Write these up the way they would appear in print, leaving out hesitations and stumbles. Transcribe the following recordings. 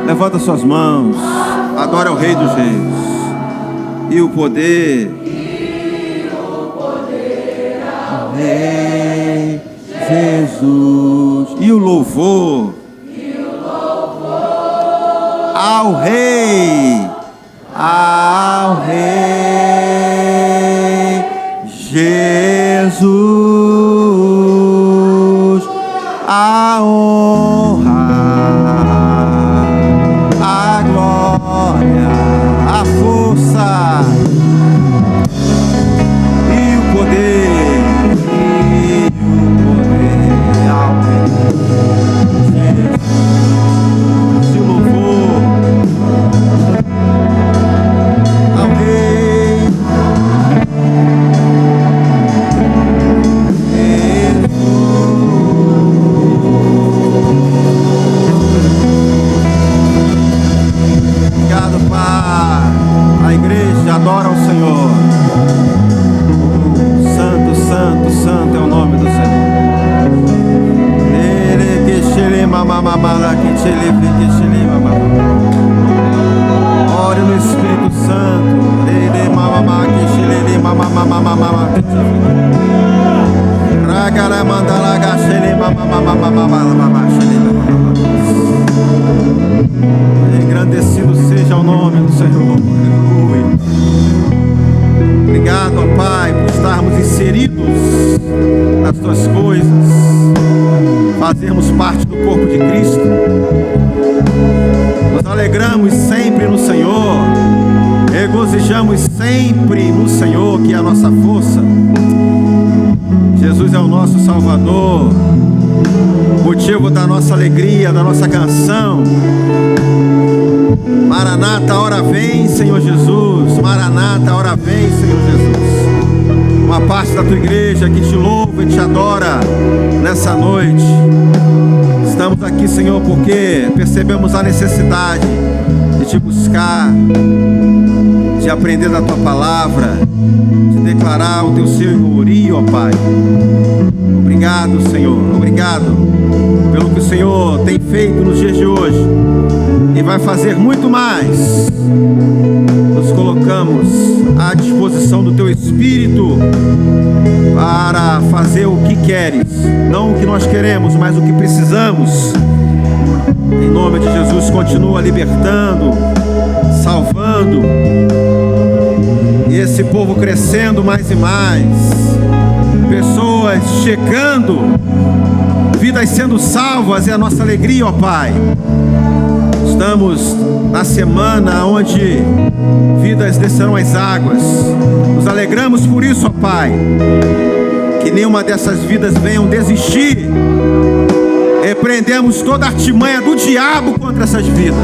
Levanta suas mãos, adora o Rei dos Reis. E o poder ao Rei Jesus. E o louvor ao Rei Jesus. A honra, a glória, a força e o poder ao Rei Jesus. E o louvor ao Rei adora o Senhor. Santo, santo, santo é o nome do Senhor. Ore no Espírito Santo. Engrandecido seja o nome do Senhor. Aleluia. Obrigado, ó Pai, por estarmos inseridos nas tuas coisas, fazermos parte do corpo de Cristo. Nos alegramos sempre no Senhor, regozijamos sempre no Senhor, que é a nossa força. Jesus é o nosso Salvador, motivo da nossa alegria, da nossa canção. Maranata, a hora vem, Senhor Jesus. Maranata, a hora vem, Senhor Jesus. Uma parte da tua igreja que te louva e te adora nessa noite. Estamos aqui, Senhor, porque percebemos a necessidade de te buscar, de aprender da tua palavra, de declarar o teu senhorio, ó Pai. Obrigado, Senhor. Obrigado pelo que o Senhor tem feito nos dias de hoje e vai fazer muito mais. Nos colocamos à disposição do teu Espírito para fazer o que queres, não o que nós queremos, mas o que precisamos. Em nome de Jesus, continua libertando, salvando, e esse povo crescendo mais e mais, pessoas chegando, vidas sendo salvas, é a nossa alegria, ó Pai. Estamos na semana onde vidas descerão as águas. Nos Nos alegramos por isso, ó Pai. Que nenhuma dessas vidas venham desistir. Repreendemos toda a artimanha do diabo contra essas vidas.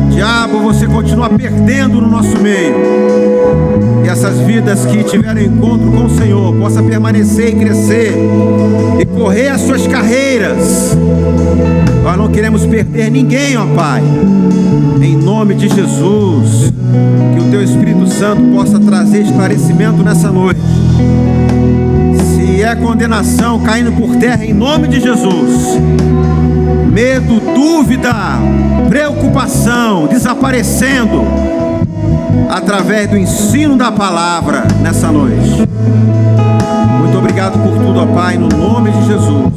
Diabo, você continua perdendo no nosso meio. E essas vidas que tiveram encontro com o Senhor possam permanecer e crescer e correr as suas carreiras. Nós não queremos perder ninguém, ó Pai. Em nome de Jesus, que o Teu Espírito Santo possa trazer esclarecimento nessa noite. Se é condenação caindo por terra, em nome de Jesus. Medo, dúvida, preocupação desaparecendo através do ensino da palavra nessa noite. Muito obrigado por tudo, ó Pai, no nome de Jesus.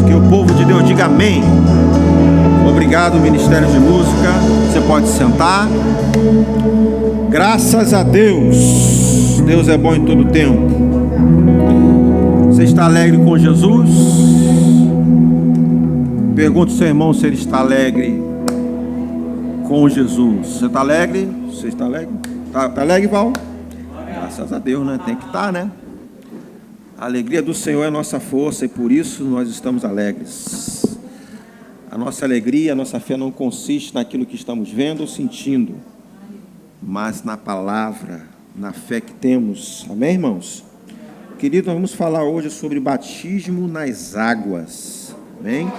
Que o povo de Deus diga amém. Obrigado, Ministério de Música. Você pode sentar. Graças a Deus. Deus é bom em todo tempo. Você está alegre com Jesus? Pergunta ao seu irmão se ele está alegre com Jesus. Você está alegre? Você está alegre? Está alegre, Val? Graças a Deus, né? Tem que estar, né? A alegria do Senhor é a nossa força e por isso nós estamos alegres. A nossa alegria, a nossa fé não consiste naquilo que estamos vendo ou sentindo, mas na palavra, na fé que temos. Amém, irmãos? Querido, nós vamos falar hoje sobre batismo nas águas. Amém?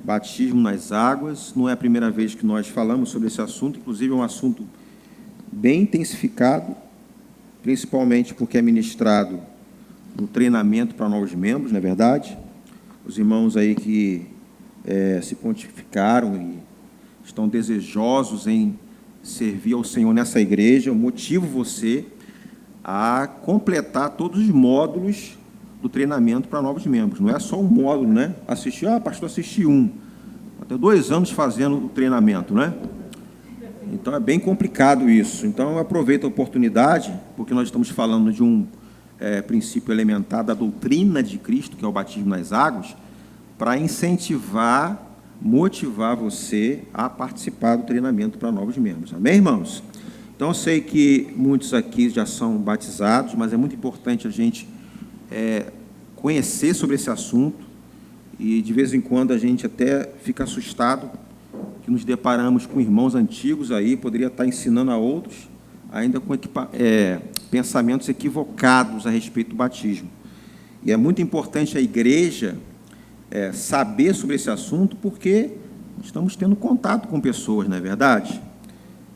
Batismo nas águas. Não é a primeira vez que nós falamos sobre esse assunto, inclusive é um assunto bem intensificado, principalmente porque é ministrado no treinamento para novos membros, não é verdade? Os irmãos aí que se pontificaram e estão desejosos em servir ao Senhor nessa igreja, eu motivo você a completar todos os módulos do treinamento para novos membros. Não é só um módulo, né? Assistir, pastor, assisti um. Até 2 anos fazendo o treinamento, né? Então é bem complicado isso. Então eu aproveito a oportunidade, porque nós estamos falando de um princípio elementar da doutrina de Cristo, que é o batismo nas águas, para incentivar, motivar você a participar do treinamento para novos membros. Amém, irmãos? Então eu sei que muitos aqui já são batizados, mas é muito importante a gente conhecer sobre esse assunto, e de vez em quando a gente até fica assustado que nos deparamos com irmãos antigos aí, poderia estar ensinando a outros, ainda com pensamentos equivocados a respeito do batismo. E é muito importante a igreja saber sobre esse assunto, porque estamos tendo contato com pessoas, não é verdade?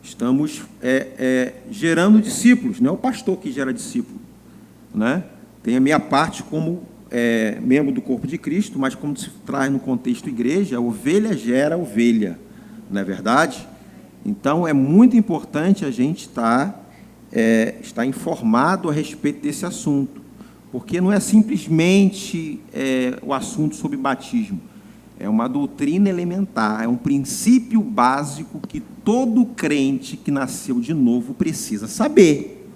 Estamos gerando discípulos, não é o pastor que gera discípulo, né? Tem a minha parte como membro do corpo de Cristo, mas como se traz no contexto igreja, a ovelha gera ovelha, não é verdade? Então é muito importante a gente estar informado a respeito desse assunto, porque não é simplesmente o assunto sobre batismo, é uma doutrina elementar, é um princípio básico que todo crente que nasceu de novo precisa saber.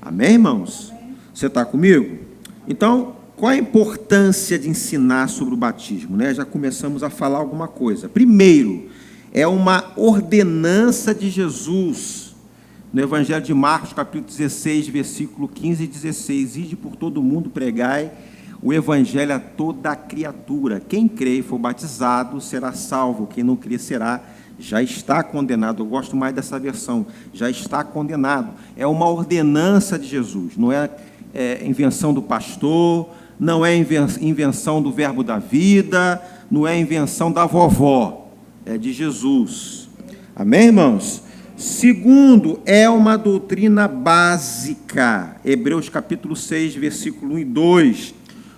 Amém, irmãos? Você está comigo? Então, qual a importância de ensinar sobre o batismo, né? Já começamos a falar alguma coisa. Primeiro, é uma ordenança de Jesus. No Evangelho de Marcos, capítulo 16, versículo 15 e 16, ide por todo mundo, pregai o Evangelho a toda a criatura. Quem crê e for batizado será salvo, quem não crê já está condenado. Eu gosto mais dessa versão, já está condenado. É uma ordenança de Jesus, não é invenção do pastor, não é invenção do verbo da vida, não é invenção da vovó, é de Jesus. Amém, irmãos? Segundo, é uma doutrina básica. Hebreus capítulo 6, versículo 1 e 2.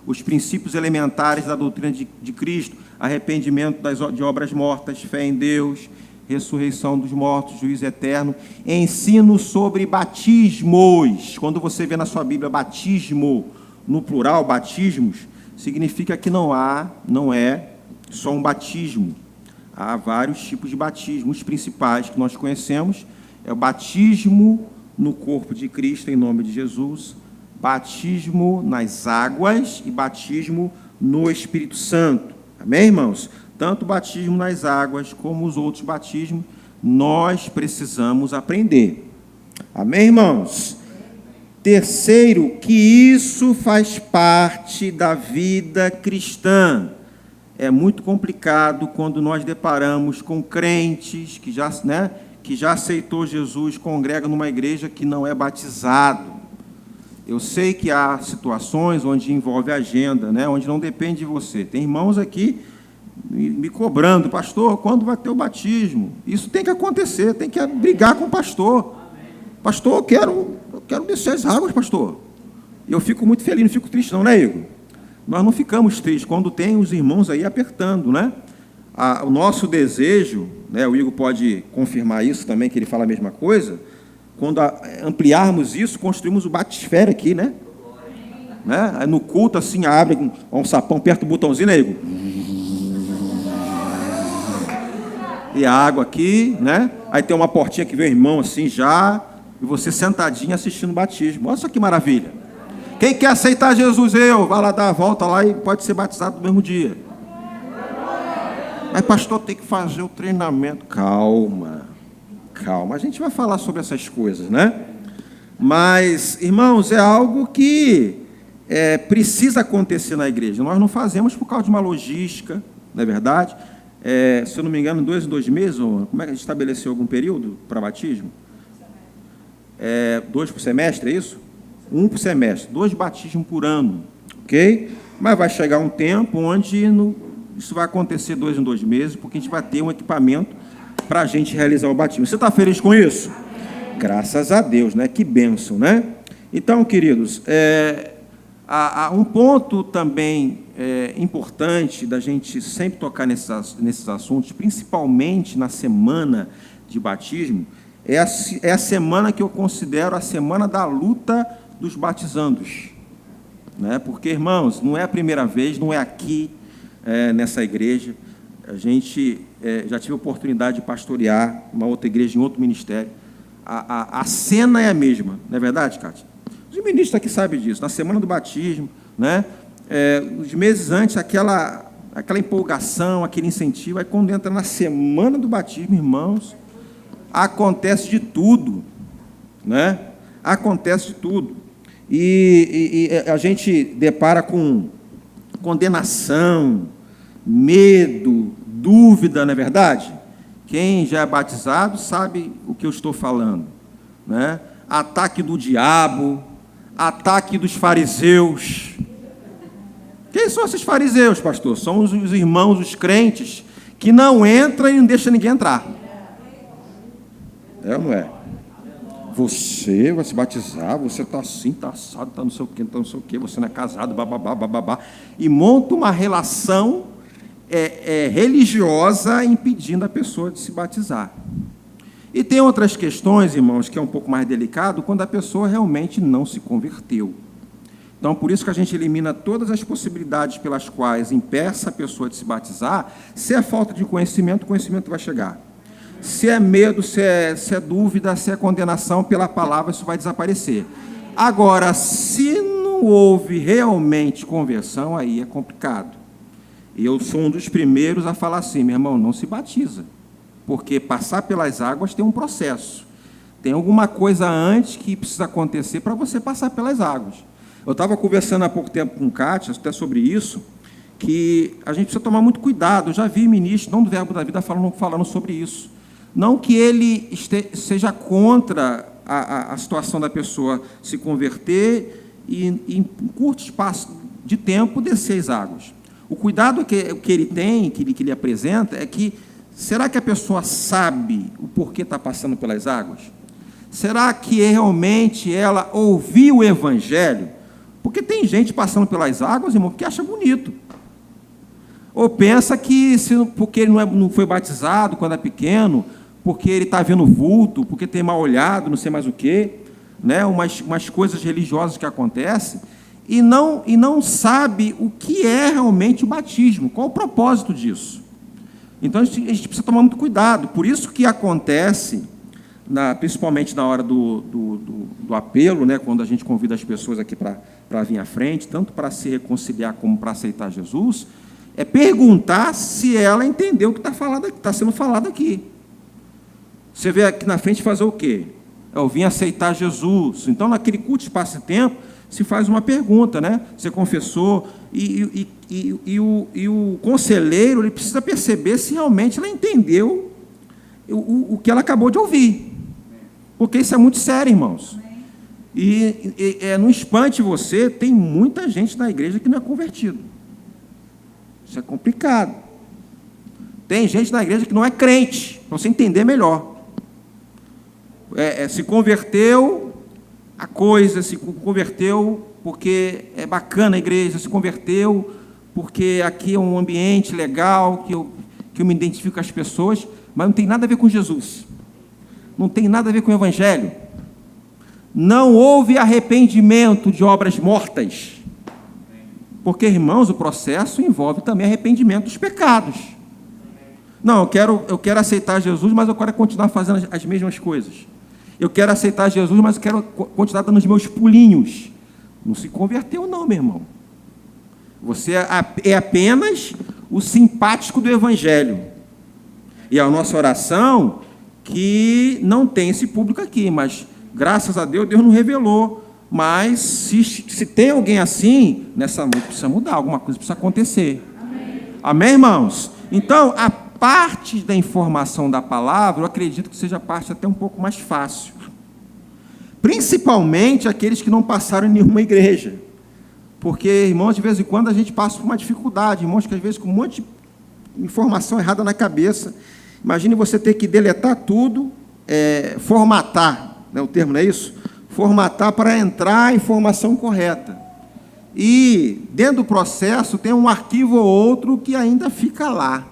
Os princípios elementares da doutrina de Cristo: arrependimento de obras mortas, fé em Deus, ressurreição dos mortos, juízo eterno, ensino sobre batismos. Quando você vê na sua Bíblia batismo, no plural, batismos, significa que não é só um batismo. Há vários tipos de batismo. Os principais que nós conhecemos é o batismo no corpo de Cristo, em nome de Jesus, batismo nas águas e batismo no Espírito Santo. Amém, irmãos? Tanto o batismo nas águas como os outros batismos, nós precisamos aprender. Amém, irmãos? Terceiro, que isso faz parte da vida cristã. É muito complicado quando nós deparamos com crentes que já aceitou Jesus, congrega numa igreja que não é batizado. Eu sei que há situações onde envolve agenda, onde não depende de você. Tem irmãos aqui me cobrando, pastor, quando vai ter o batismo? Isso tem que acontecer, tem que brigar com o pastor. Pastor, eu quero descer as águas, pastor. E eu fico muito feliz, não fico triste não, né, Igor? Nós não ficamos tristes quando tem os irmãos aí apertando, O nosso desejo, o Igor pode confirmar isso também, que ele fala a mesma coisa, quando ampliarmos isso, construímos o batisfério aqui, Aí no culto, assim, abre um sapão perto do botãozinho, né, Igor? E a água aqui, Aí tem uma portinha que vem o irmão assim já, e você sentadinho assistindo o batismo. Olha só que maravilha. Quem quer aceitar Jesus, vai lá dar a volta lá e pode ser batizado no mesmo dia. Mas pastor, tem que fazer o treinamento. Calma, a gente vai falar sobre essas coisas, Mas, irmãos, é algo que precisa acontecer na igreja. Nós não fazemos por causa de uma logística, não é verdade? Se eu não me engano, 2 em 2 meses, como é que a gente estabeleceu algum período para batismo? 2 por semestre, é isso? 1 por semestre, 2 batismos por ano, ok? Mas vai chegar um tempo onde isso vai acontecer 2 em 2 meses, porque a gente vai ter um equipamento para a gente realizar o batismo. Você está feliz com isso? Graças a Deus, Que bênção, Então, queridos, há um ponto também importante da gente sempre tocar nesses assuntos, principalmente na semana de batismo, é a semana que eu considero a semana da luta dos batizandos. Porque, irmãos, não é a primeira vez, não é aqui, nessa igreja. A gente já tive a oportunidade de pastorear uma outra igreja em outro ministério. A cena é a mesma, não é verdade, Cátia? Os ministros aqui sabem disso. Na semana do batismo, os meses antes, aquela empolgação, aquele incentivo. Aí, quando entra na semana do batismo, irmãos, acontece de tudo, Acontece de tudo. E a gente depara com condenação, medo, dúvida, não é verdade? Quem já é batizado sabe o que eu estou falando, Ataque do diabo, ataque dos fariseus. Quem são esses fariseus, pastor? São os irmãos, os crentes, que não entram e não deixam ninguém entrar. É ou não é? Você vai se batizar, você está assim, está assado, está não sei o quê, você não é casado, bababá, e monta uma relação religiosa impedindo a pessoa de se batizar. E tem outras questões, irmãos, que é um pouco mais delicado, quando a pessoa realmente não se converteu. Então, por isso que a gente elimina todas as possibilidades pelas quais impeça a pessoa de se batizar. Se é falta de conhecimento, o conhecimento vai chegar. Se é medo, se é dúvida, se é condenação pela palavra, isso vai desaparecer. Agora, se não houve realmente conversão, aí é complicado. E eu sou um dos primeiros a falar assim, meu irmão, não se batiza. Porque passar pelas águas tem um processo. Tem alguma coisa antes que precisa acontecer para você passar pelas águas. Eu estava conversando há pouco tempo com o Kátia, até sobre isso, que a gente precisa tomar muito cuidado. Eu já vi ministro, não do Verbo da Vida, falando sobre isso. Não que ele seja contra a situação da pessoa se converter e, em curto espaço de tempo, descer as águas. O cuidado que ele tem, que ele apresenta, é que, será que a pessoa sabe o porquê está passando pelas águas? Será que realmente ela ouviu o Evangelho? Porque tem gente passando pelas águas, irmão, que acha bonito. Ou pensa que, porque ele não foi batizado quando é pequeno, porque ele está vendo vulto, porque tem mal olhado, não sei mais o quê, umas coisas religiosas que acontecem, e não sabe o que é realmente o batismo, qual o propósito disso. Então, a gente precisa tomar muito cuidado. Por isso que acontece, principalmente na hora do apelo, quando a gente convida as pessoas aqui para vir à frente, tanto para se reconciliar como para aceitar Jesus, é perguntar se ela entendeu o que está sendo falado aqui. Você vê aqui na frente fazer o quê? Eu vim aceitar Jesus. Então, naquele culto de espaço-tempo, se faz uma pergunta, né? Você confessou, e o conselheiro ele precisa perceber se realmente ela entendeu o que ela acabou de ouvir. Porque isso é muito sério, irmãos. Não espante você, tem muita gente na igreja que não é convertido. Isso é complicado. Tem gente na igreja que não é crente, para você entender melhor. Se converteu a coisa, se converteu porque é bacana a igreja, se converteu porque aqui é um ambiente legal, que eu me identifico com as pessoas, mas não tem nada a ver com Jesus. Não tem nada a ver com o Evangelho. Não houve arrependimento de obras mortas. Porque, irmãos, o processo envolve também arrependimento dos pecados. Não, eu quero aceitar Jesus, mas eu quero continuar fazendo as mesmas coisas. Eu quero aceitar Jesus, mas eu quero continuar dando os meus pulinhos. Não se converteu não, meu irmão. Você é apenas o simpático do Evangelho. E a nossa oração, que não tem esse público aqui, mas, graças a Deus, Deus não revelou. Mas, se tem alguém assim, nessa noite precisa mudar, alguma coisa precisa acontecer. Amém, irmãos? Então, a parte da informação da palavra, eu acredito que seja a parte até um pouco mais fácil. Principalmente aqueles que não passaram em nenhuma igreja. Porque, irmãos, de vez em quando a gente passa por uma dificuldade, irmãos, que às vezes com um monte de informação errada na cabeça. Imagine você ter que deletar tudo, formatar, né, o termo não é isso? Formatar para entrar a informação correta. E, dentro do processo, tem um arquivo ou outro que ainda fica lá.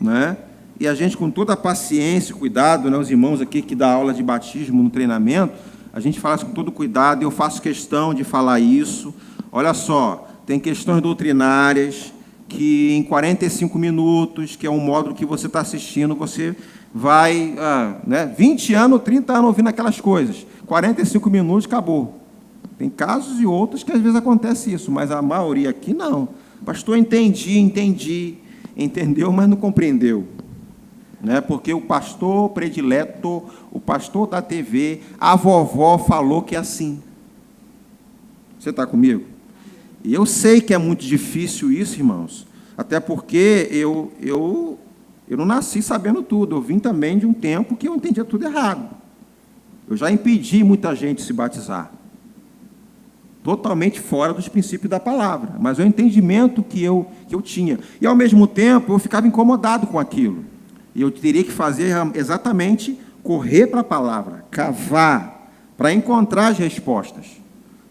Né? E a gente, com toda a paciência e cuidado, né, os irmãos aqui que dão aula de batismo no treinamento, a gente fala isso com todo cuidado, e eu faço questão de falar isso. Olha só, tem questões doutrinárias que em 45 minutos, que é um módulo que você está assistindo, você vai, 20 anos, 30 anos ouvindo aquelas coisas. 45 minutos, acabou. Tem casos e outros que às vezes acontece isso, mas a maioria aqui não. Pastor, entendeu, mas não compreendeu. Né? Porque o pastor predileto, o pastor da TV, a vovó falou que é assim. Você está comigo? E eu sei que é muito difícil isso, irmãos, até porque eu não nasci sabendo tudo, eu vim também de um tempo que eu entendia tudo errado. Eu já impedi muita gente de se batizar. Totalmente fora dos princípios da palavra, mas é o entendimento que eu tinha. E, ao mesmo tempo, eu ficava incomodado com aquilo. E eu teria que fazer exatamente, correr para a palavra, cavar, para encontrar as respostas.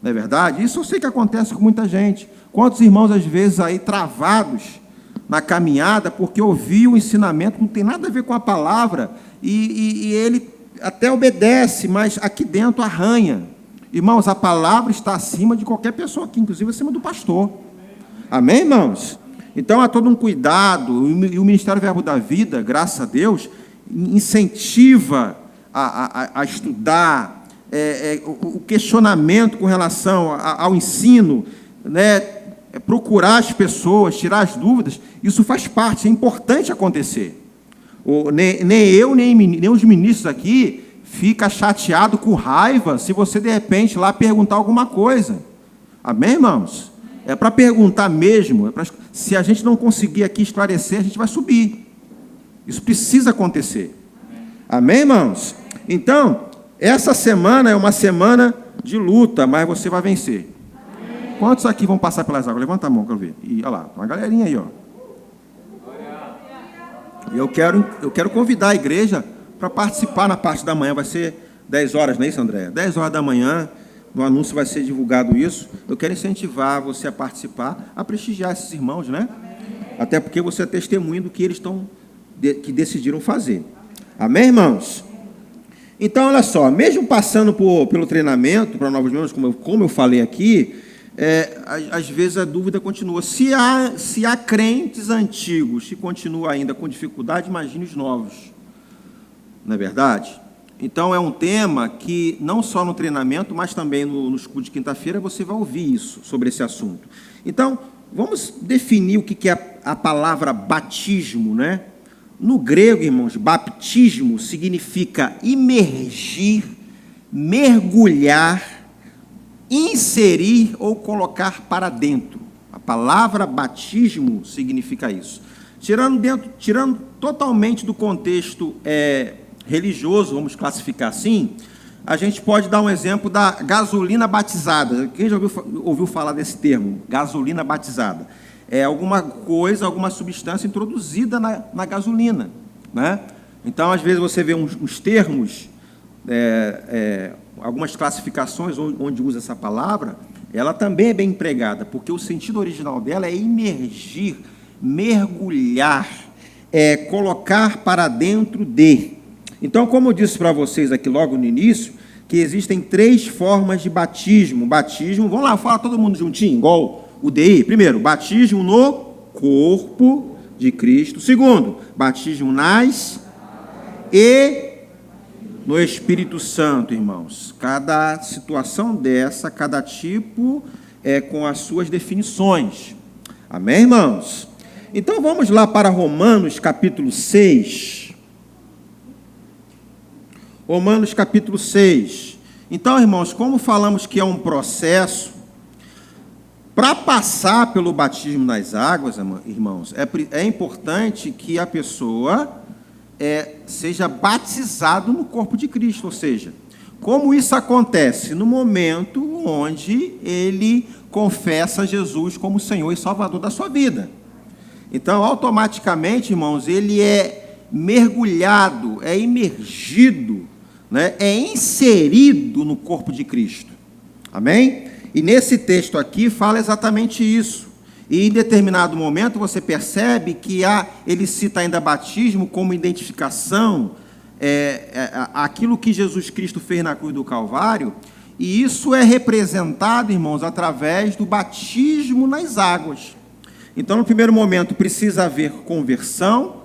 Não é verdade? Isso eu sei que acontece com muita gente. Quantos irmãos, às vezes, aí travados na caminhada, porque ouviu o ensinamento que não tem nada a ver com a palavra, e ele até obedece, mas aqui dentro arranha. Irmãos, a palavra está acima de qualquer pessoa aqui, inclusive acima do pastor. Amém, irmãos? Então, há todo um cuidado, e o Ministério Verbo da Vida, graças a Deus, incentiva a estudar, o questionamento com relação ao ensino, né, procurar as pessoas, tirar as dúvidas, isso faz parte, é importante acontecer. Nem eu, nem os ministros aqui fica chateado, com raiva, se você, de repente, lá perguntar alguma coisa. Amém, irmãos? É para perguntar mesmo. Se a gente não conseguir aqui esclarecer, a gente vai subir. Isso precisa acontecer. Amém, irmãos? Então, essa semana é uma semana de luta, mas você vai vencer. Quantos aqui vão passar pelas águas? Levanta a mão, quero ver. E, olha lá, tem uma galerinha aí, ó. E eu quero convidar a igreja para participar na parte da manhã. Vai ser 10 horas, não é isso, André? 10 horas da manhã, no anúncio vai ser divulgado isso. Eu quero incentivar você a participar, a prestigiar esses irmãos, né? Até porque você é testemunho do que eles que decidiram fazer. Amém, irmãos? Então, olha só, mesmo passando pelo treinamento para novos membros, como eu falei aqui, às vezes a dúvida continua. Se há crentes antigos que continuam ainda com dificuldade, imagine os novos. Não é verdade? Então, é um tema que, não só no treinamento, mas também nos cultos de quinta-feira, você vai ouvir isso, sobre esse assunto. Então, vamos definir o que é a palavra batismo, né? No grego, irmãos, baptismo significa imergir, mergulhar, inserir ou colocar para dentro. A palavra batismo significa isso. Tirando totalmente do contexto religioso, vamos classificar assim, a gente pode dar um exemplo da gasolina batizada. Quem já ouviu falar desse termo? Gasolina batizada. É alguma coisa, alguma substância introduzida na gasolina, né? Então, às vezes, você vê uns termos, algumas classificações onde usa essa palavra, ela também é bem empregada, porque o sentido original dela é imergir, mergulhar, colocar para dentro de. Então, como eu disse para vocês aqui logo no início, que existem 3 formas de batismo. Batismo, vamos lá, fala todo mundo juntinho, igual o DI. Primeiro, batismo no corpo de Cristo. Segundo, batismo nas e no Espírito Santo, irmãos. Cada situação dessa, cada tipo com as suas definições. Amém, irmãos? Então, vamos lá para Romanos, capítulo 6. Romanos capítulo 6. Então, irmãos, como falamos que é um processo, para passar pelo batismo nas águas, irmãos, é importante que a pessoa seja batizado no corpo de Cristo. Ou seja, como isso acontece? No momento onde ele confessa Jesus como Senhor e Salvador da sua vida. Então, automaticamente, irmãos, ele é mergulhado, é imergido, né, é inserido no corpo de Cristo. Amém? E nesse texto aqui fala exatamente isso. E em determinado momento você percebe que ele cita ainda batismo como identificação, aquilo que Jesus Cristo fez na cruz do Calvário, e isso é representado, irmãos, através do batismo nas águas. Então, no primeiro momento, precisa haver conversão,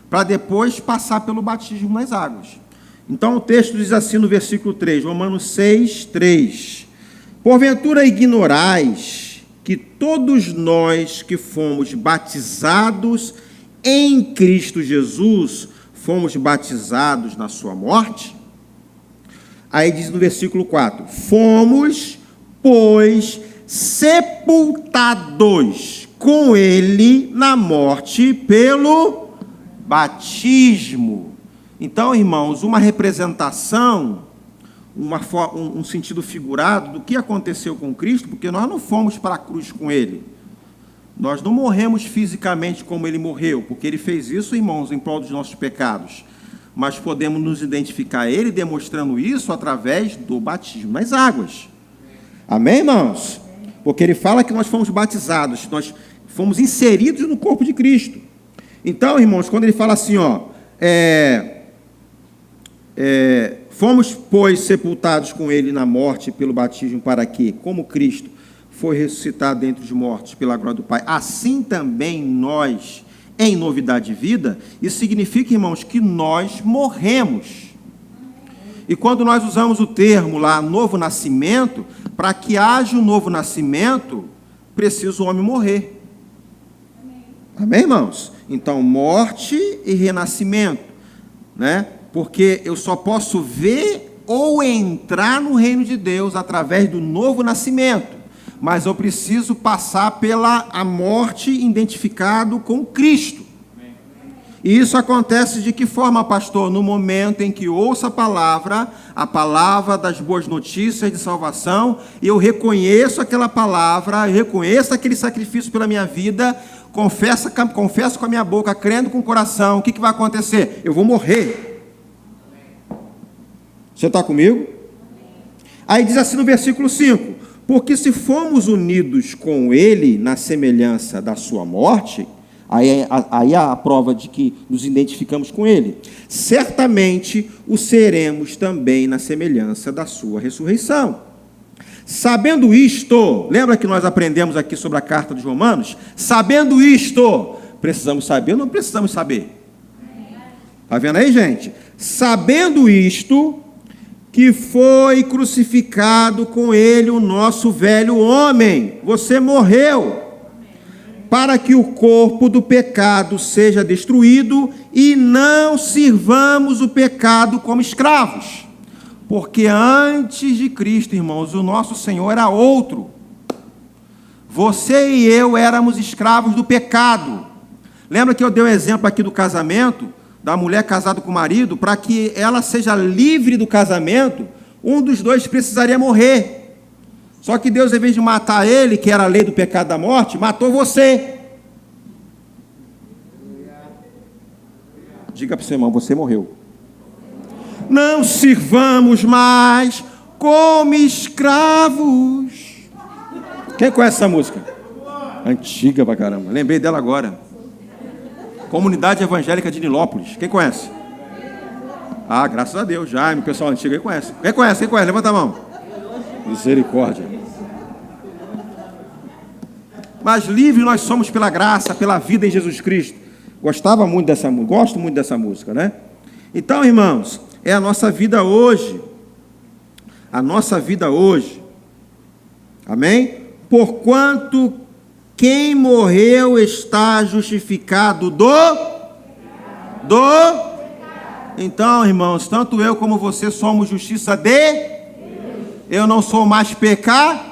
para depois passar pelo batismo nas águas. Então, o texto diz assim no versículo 3, Romanos 6, 3. Porventura ignorais que todos nós que fomos batizados em Cristo Jesus, fomos batizados na sua morte? Aí diz no versículo 4, fomos, pois, sepultados com ele na morte pelo batismo. Então, irmãos, uma representação, um sentido figurado do que aconteceu com Cristo, porque nós não fomos para a cruz com ele. Nós não morremos fisicamente como ele morreu, porque ele fez isso, irmãos, em prol dos nossos pecados. Mas podemos nos identificar a ele demonstrando isso através do batismo nas águas. Amém, irmãos? Porque ele fala que nós fomos batizados, nós fomos inseridos no corpo de Cristo. Então, irmãos, quando ele fala assim, fomos, pois, sepultados com ele na morte pelo batismo, para que, como Cristo foi ressuscitado dentre os mortos pela glória do Pai, assim também nós, em novidade de vida, isso significa, irmãos, que nós morremos. E quando nós usamos o termo lá, novo nascimento, para que haja um novo nascimento, precisa o homem morrer. Amém, irmãos? Então, morte e renascimento, né? Porque eu só posso ver ou entrar no reino de Deus através do novo nascimento, mas eu preciso passar pela a morte identificado com Cristo. E isso acontece de que forma, pastor? No momento em que ouço a palavra das boas notícias de salvação, e eu reconheço aquela palavra, eu reconheço aquele sacrifício pela minha vida, confesso com a minha boca, crendo com o coração, o que vai acontecer? Eu vou morrer. Você está comigo? Aí diz assim no versículo 5, porque se fomos unidos com ele na semelhança da sua morte, aí a prova de que nos identificamos com ele, certamente o seremos também na semelhança da sua ressurreição. Sabendo isto, lembra que nós aprendemos aqui sobre a carta dos Romanos? Sabendo isto, precisamos saber ou não precisamos saber? Está vendo aí, gente? Sabendo isto, que foi crucificado com ele o nosso velho homem. Você morreu. para que o corpo do pecado seja destruído e não sirvamos o pecado como escravos. Porque antes de Cristo, irmãos, o nosso Senhor era outro. Você e eu éramos escravos do pecado. Lembra que eu dei o exemplo aqui do casamento, da mulher casada com o marido? Para que ela seja livre do casamento, um dos dois precisaria morrer. Só que Deus, em vez de matar ele, que era a lei do pecado da morte, matou você. Diga para o seu irmão, você morreu. Não sirvamos mais como escravos. Quem conhece essa música? Antiga pra caramba, lembrei dela agora. Comunidade Evangélica de Nilópolis. Quem conhece? Ah, graças a Deus, Jaime, o pessoal antigo aí conhece. Quem conhece? Quem conhece? Levanta a mão. Misericórdia. Mas livres nós somos pela graça, pela vida em Jesus Cristo. Gostava muito dessa música, gosto muito dessa música, né? Então, irmãos, é a nossa vida hoje. A nossa vida hoje. Amém? Porquanto quem morreu está justificado do. Então, irmãos, tanto eu como você somos justiça de. Eu não sou mais pecador.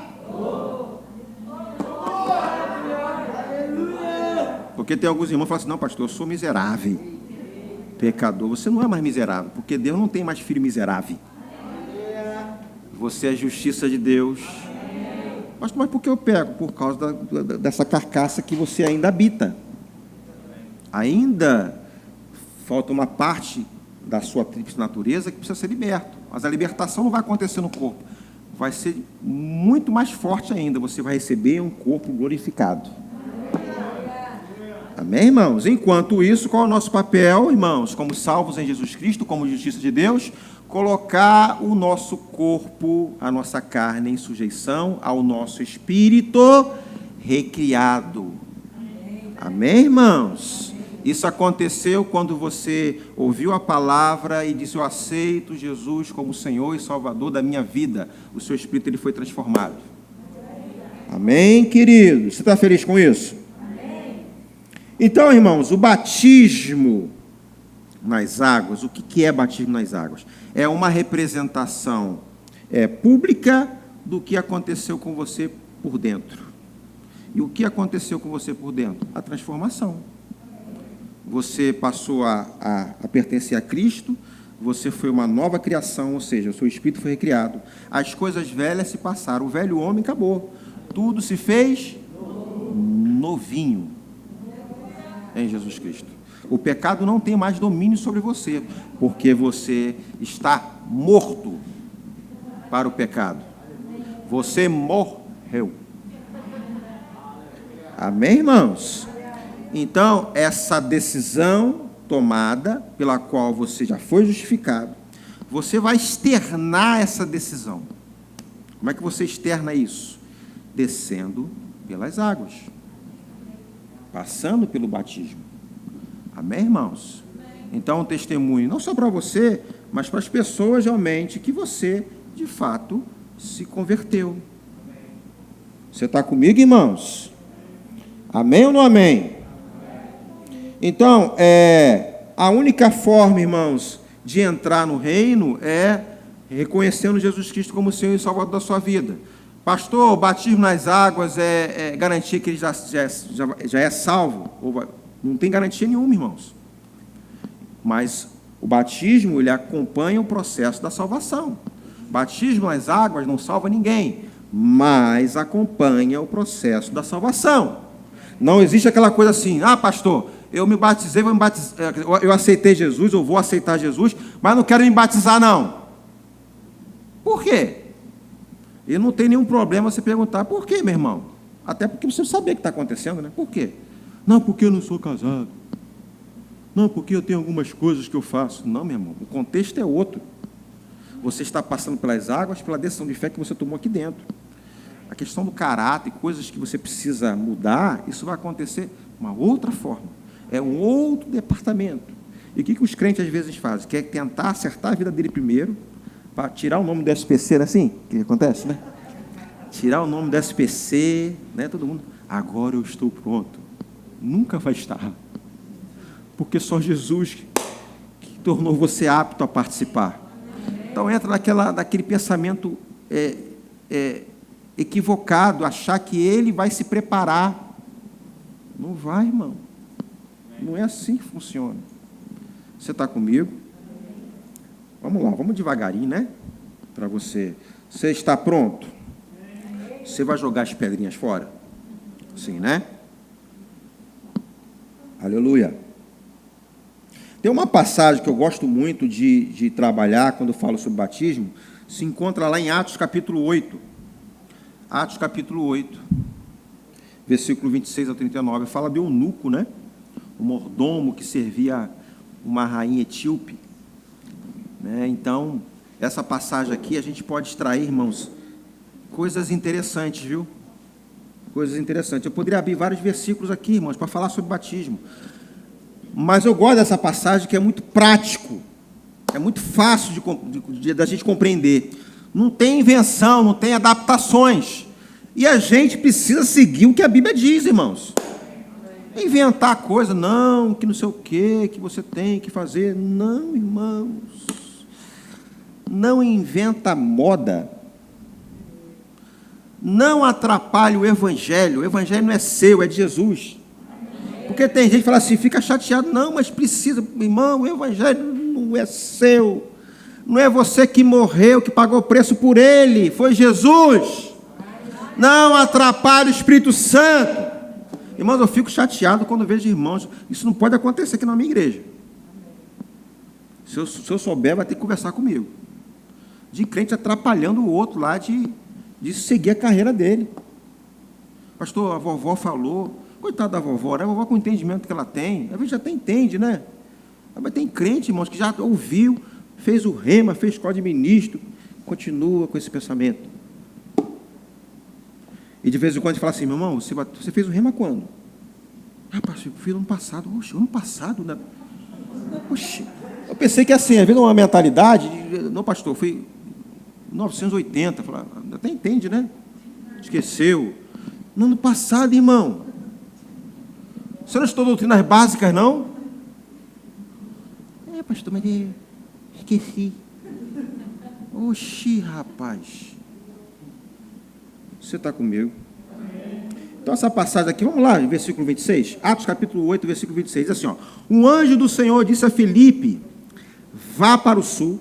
Porque tem alguns irmãos que falam assim, não, pastor, eu sou miserável, pecador. Você não é mais miserável, porque Deus não tem mais filho miserável. Você é justiça de Deus. Mas por que eu pego? Por causa dessa carcaça que você ainda habita. Ainda falta uma parte da sua tríplice natureza que precisa ser liberto. Mas a libertação não vai acontecer no corpo. Vai ser muito mais forte ainda. Você vai receber um corpo glorificado. Amém, irmãos? Enquanto isso, qual é o nosso papel, irmãos? Como salvos em Jesus Cristo, como justiça de Deus, colocar o nosso corpo, a nossa carne em sujeição ao nosso espírito recriado. Amém, irmãos? Isso aconteceu quando você ouviu a palavra e disse, eu aceito Jesus como Senhor e Salvador da minha vida. O seu espírito ele foi transformado. Amém, querido? Você está feliz com isso? Então, irmãos, o batismo nas águas, o que é batismo nas águas? É uma representação pública do que aconteceu com você por dentro. E o que aconteceu com você por dentro? A transformação. Você passou a pertencer a Cristo, você foi uma nova criação, ou seja, o seu espírito foi recriado. As coisas velhas se passaram, o velho homem acabou. Tudo se fez novinho. Em Jesus Cristo. O pecado não tem mais domínio sobre você, porque você está morto para o pecado. Você morreu. Amém, irmãos? Então, essa decisão tomada, pela qual você já foi justificado, você vai externar essa decisão. Como é que você externa isso? Descendo pelas águas. Passando pelo batismo. Amém, irmãos? Então, um testemunho, não só para você, mas para as pessoas realmente que você, de fato, se converteu. Você está comigo, irmãos? Amém ou não amém? Então, a única forma, irmãos, de entrar no reino é reconhecendo Jesus Cristo como Senhor e Salvador da sua vida. Pastor, o batismo nas águas é garantia que ele já é salvo? Não tem garantia nenhuma, irmãos. Mas o batismo, ele acompanha o processo da salvação. Batismo nas águas não salva ninguém, mas acompanha o processo da salvação. Não existe aquela coisa assim, pastor, eu me batizei, eu aceitei Jesus, eu vou aceitar Jesus, mas não quero me batizar, não. Por quê? E não tem nenhum problema você perguntar, por quê, meu irmão? Até porque você sabe o que está acontecendo, né? Por quê? Não, porque eu não sou casado. Não, porque eu tenho algumas coisas que eu faço. Não, meu irmão, o contexto é outro. Você está passando pelas águas, pela decisão de fé que você tomou aqui dentro. A questão do caráter, coisas que você precisa mudar, isso vai acontecer de uma outra forma. É um outro departamento. E o que os crentes às vezes fazem? Quer tentar acertar a vida dele primeiro, para tirar o nome do SPC, não é assim? O que acontece, né? Tirar o nome do SPC, né? Todo mundo, agora eu estou pronto. Nunca vai estar. Porque só Jesus que tornou você apto a participar. Então entra naquele pensamento equivocado, achar que ele vai se preparar. Não vai, irmão. Não é assim que funciona. Você está comigo? Vamos lá, vamos devagarinho, né? Para você. Você está pronto? Você vai jogar as pedrinhas fora? Sim, né? Aleluia. Tem uma passagem que eu gosto muito de trabalhar quando falo sobre batismo, se encontra lá em Atos capítulo 8. Atos capítulo 8, versículo 26 a 39, fala de eunuco, né? O mordomo que servia uma rainha etíope. Né? Então, essa passagem aqui, a gente pode extrair, irmãos, coisas interessantes, viu? Coisas interessantes. Eu poderia abrir vários versículos aqui, irmãos, para falar sobre batismo. Mas eu gosto dessa passagem que é muito prático. É muito fácil da gente compreender. Não tem invenção, não tem adaptações. E a gente precisa seguir o que a Bíblia diz, irmãos. Inventar coisa, não, que não sei o quê, que você tem que fazer. Não, irmãos. Não inventa moda. Não atrapalhe o Evangelho. O Evangelho não é seu, é de Jesus. Porque tem gente que fala assim, fica chateado. Não, mas precisa, irmão, o Evangelho não é seu. Não é você que morreu, que pagou o preço por ele. Foi Jesus. Não atrapalhe o Espírito Santo. Irmãos, eu fico chateado quando vejo irmãos. Isso não pode acontecer aqui na minha igreja. Se eu souber, vai ter que conversar comigo. De crente atrapalhando o outro lá de seguir a carreira dele. Pastor, a vovó falou. Coitada da vovó, né? A vovó com o entendimento que ela tem. A gente já até entende, né? Mas tem crente, irmãos, que já ouviu, fez o rema, fez escola de ministro, continua com esse pensamento. E de vez em quando a gente fala assim, meu irmão, você fez o rema quando? Ah, pastor, eu fiz ano passado. Oxe, ano passado, né? Oxe, eu pensei que assim, havia uma mentalidade, não, pastor, foi 1980, até entende, né? Esqueceu. No ano passado, irmão. Você não estudou doutrinas básicas, não? É, pastor, mas esqueci. Oxi, rapaz. Você está comigo? Então, essa passagem aqui, vamos lá, versículo 26. Atos capítulo 8, versículo 26. Diz assim, ó. Um anjo do Senhor disse a Filipe, vá para o sul,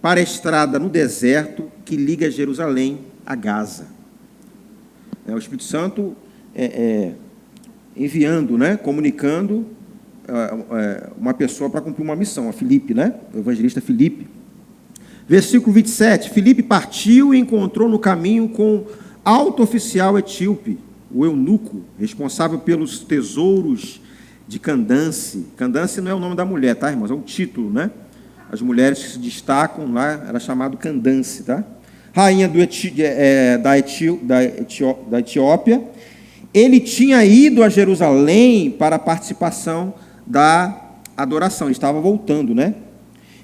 para a estrada no deserto que liga Jerusalém a Gaza. O Espírito Santo enviando, né, comunicando uma pessoa para cumprir uma missão, a Filipe, né, o evangelista Filipe. Versículo 27, Filipe partiu e encontrou no caminho com alto oficial etíope, o eunuco, responsável pelos tesouros de Candance. Candance não é o nome da mulher, tá, irmãos? É um título, né? As mulheres que se destacam lá, era chamado Candance, tá? Rainha da Etiópia. Ele tinha ido a Jerusalém para a participação da adoração. Ele estava voltando, né?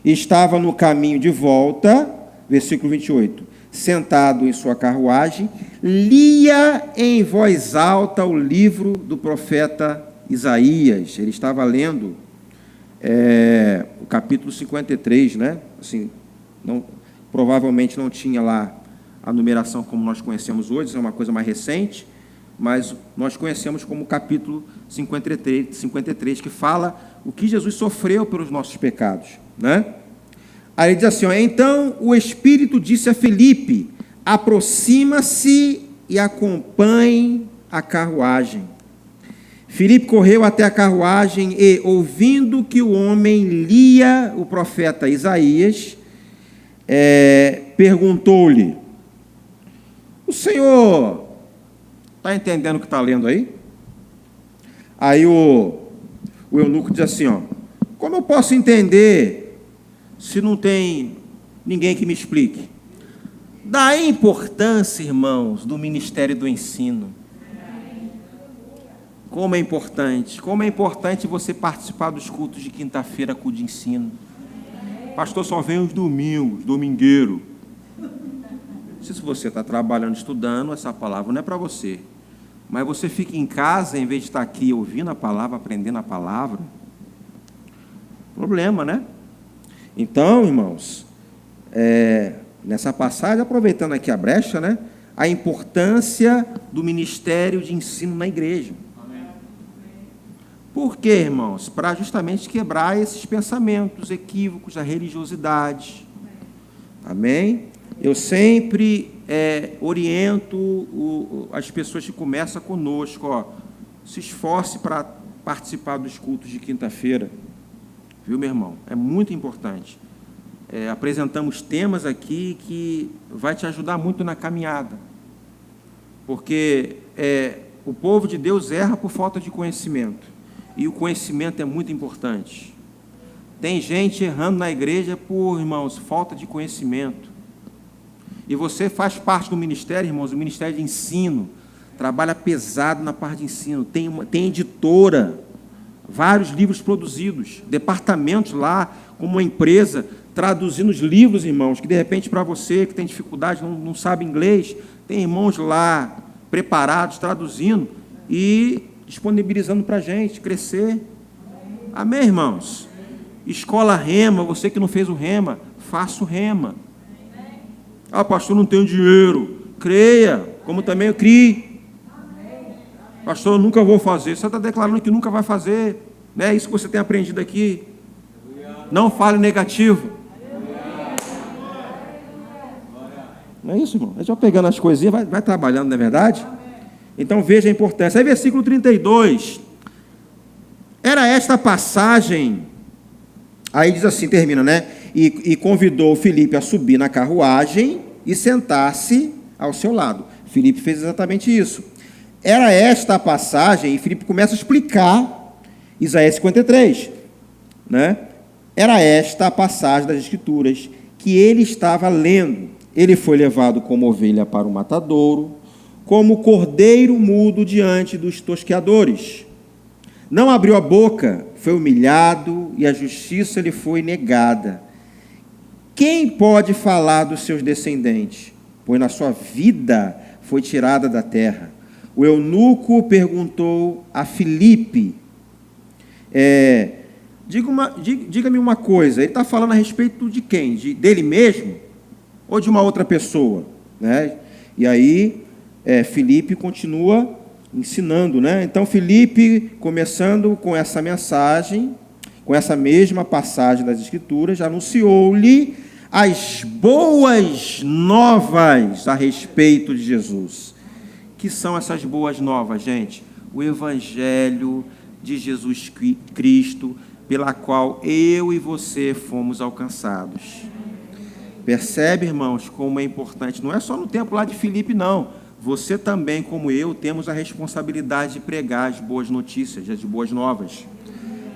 Estava no caminho de volta, versículo 28, sentado em sua carruagem, lia em voz alta o livro do profeta Isaías. Ele estava lendo o capítulo 53, né? Assim, provavelmente não tinha lá a numeração como nós conhecemos hoje, isso é uma coisa mais recente, mas nós conhecemos como capítulo 53, que fala o que Jesus sofreu pelos nossos pecados, né? Aí ele diz assim, ó, então o Espírito disse a Filipe, aproxima-se e acompanhe a carruagem. Filipe correu até a carruagem e, ouvindo que o homem lia o profeta Isaías, perguntou-lhe, o senhor está entendendo o que está lendo aí? Aí o eunuco diz assim, ó, como eu posso entender se não tem ninguém que me explique? Daí a importância, irmãos, do ministério do ensino. Como é importante você participar dos cultos de quinta-feira, culto de ensino. Pastor, só vem os domingos, domingueiro. Se você está trabalhando, estudando, essa palavra não é para você. mas você fica em casa, em vez de estar aqui ouvindo a palavra, aprendendo a palavra. Problema, né? Então, irmãos, nessa passagem, aproveitando aqui a brecha, né? A importância do ministério de ensino na igreja. Por quê, irmãos? Para justamente quebrar esses pensamentos equívocos da religiosidade. Amém? Eu sempre oriento as pessoas que começam conosco, ó, se esforce para participar dos cultos de quinta-feira. Viu, meu irmão? É muito importante. Apresentamos temas aqui que vai te ajudar muito na caminhada. Porque o povo de Deus erra por falta de conhecimento. E o conhecimento é muito importante. Tem gente errando na igreja por, irmãos, falta de conhecimento. E você faz parte do ministério, irmãos, do ministério de ensino. Trabalha pesado na parte de ensino. Tem editora, vários livros produzidos, departamentos lá, como uma empresa, traduzindo os livros, irmãos, que de repente para você que tem dificuldade, não sabe inglês, tem irmãos lá preparados, traduzindo e disponibilizando para a gente crescer. Amém, irmãos? Escola Rema, você que não fez o Rema, faça o Rema. Ah, pastor, não tenho dinheiro. Creia, como também eu crie. Pastor, eu nunca vou fazer. Você está declarando que nunca vai fazer. Não é isso que você tem aprendido aqui? Não fale negativo. Não é isso, irmão? A gente vai pegando as coisinhas, vai trabalhando, não é verdade? Então veja a importância. Aí versículo 32. Era esta passagem, aí diz assim, termina, né? E convidou Filipe a subir na carruagem e sentar-se ao seu lado. Filipe fez exatamente isso. Era esta a passagem, e Filipe começa a explicar Isaías 53, né? Era esta a passagem das Escrituras que ele estava lendo. Ele foi levado como ovelha para o matadouro, como cordeiro mudo diante dos tosqueadores. Não abriu a boca, foi humilhado, e a justiça lhe foi negada. Quem pode falar dos seus descendentes? Pois na sua vida foi tirada da terra. O eunuco perguntou a Filipe, diga-me uma coisa, ele está falando a respeito de quem? Dele mesmo? Ou de uma outra pessoa? Né? E aí, Filipe continua ensinando, né? Então, Filipe, começando com essa mensagem, com essa mesma passagem das Escrituras, anunciou-lhe as boas novas a respeito de Jesus. Que são essas boas novas, gente? O Evangelho de Jesus Cristo, pela qual eu e você fomos alcançados. Percebe, irmãos, como é importante? Não é só no tempo lá de Filipe, não. Você também, como eu, temos a responsabilidade de pregar as boas notícias, as boas novas.